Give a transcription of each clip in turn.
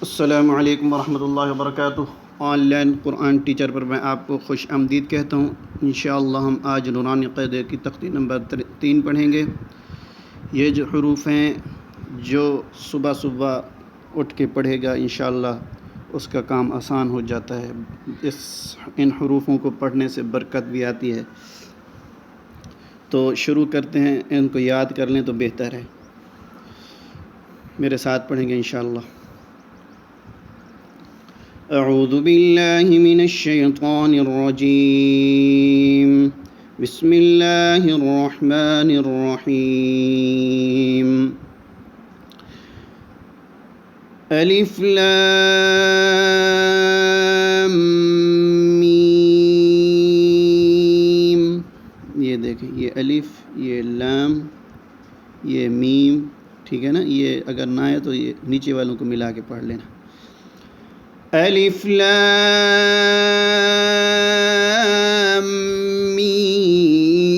السلام علیکم ورحمۃ اللہ وبرکاتہ۔ آن لائن قرآن ٹیچر پر میں آپ کو خوش آمدید کہتا ہوں۔ انشاءاللہ ہم آج نورانی قاعدہ کی تختی نمبر 3 پڑھیں گے۔ یہ جو حروف ہیں جو صبح صبح اٹھ کے پڑھے گا انشاءاللہ اس کا کام آسان ہو جاتا ہے۔ ان حروفوں کو پڑھنے سے برکت بھی آتی ہے۔ تو شروع کرتے ہیں، ان کو یاد کر لیں تو بہتر ہے۔ میرے ساتھ پڑھیں گے انشاءاللہ۔ اعوذ باللہ من الشیطان الرجیم، بسم اللہ الرحمن الرحیم۔ الف لام میم۔ یہ دیکھیں، یہ الف، یہ لام، یہ میم، ٹھیک ہے نا۔ یہ اگر نہ آئے تو یہ نیچے والوں کو ملا کے پڑھ لینا۔ الف لام میم،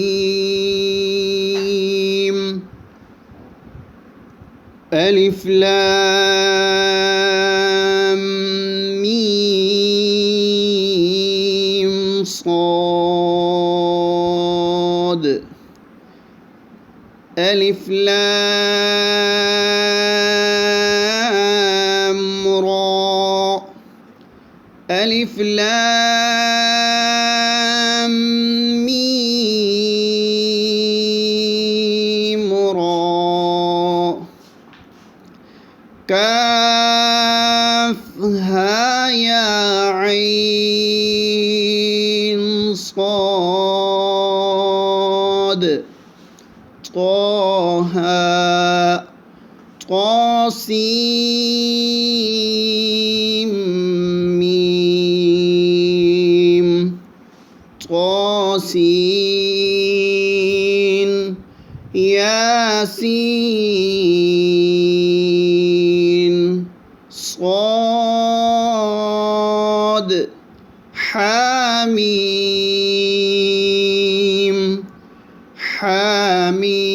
الف لام میم صاد، الف لام را، الف لام میم را، کاف ها یا عین صاد، طه طاسیم میم، طاسین یاسین صاد، حامیم حامیم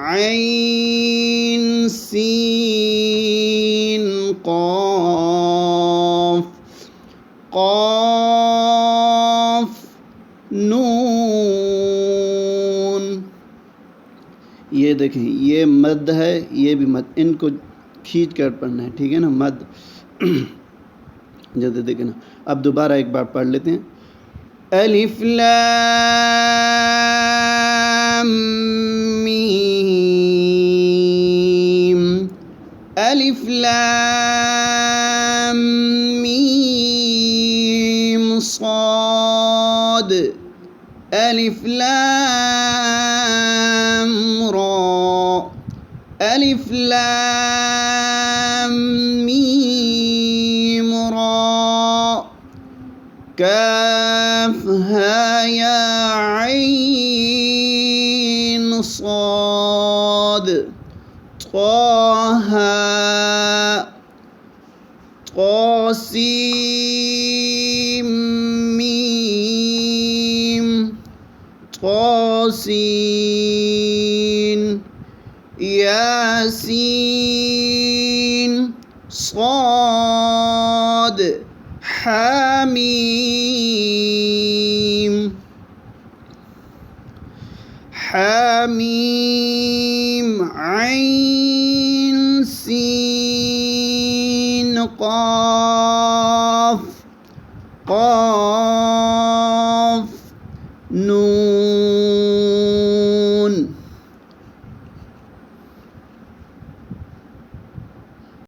عین سین قاف، قاف نون۔ یہ دیکھیں، یہ مد ہے، یہ بھی مد، ان کو کھینچ کر پڑھنا ہے، ٹھیک ہے نا، مد۔ جلدی دیکھیں نا۔ اب دوبارہ ایک بار پڑھ لیتے ہیں۔ الف لام میم، الف لام میم صاد، الف لام را، الف لام میم را، کاف ها یا عین صاد، طه طاسیم میم، طاسین یاسین صاد، حامیم حامیم عین سین قاف، قاف نون۔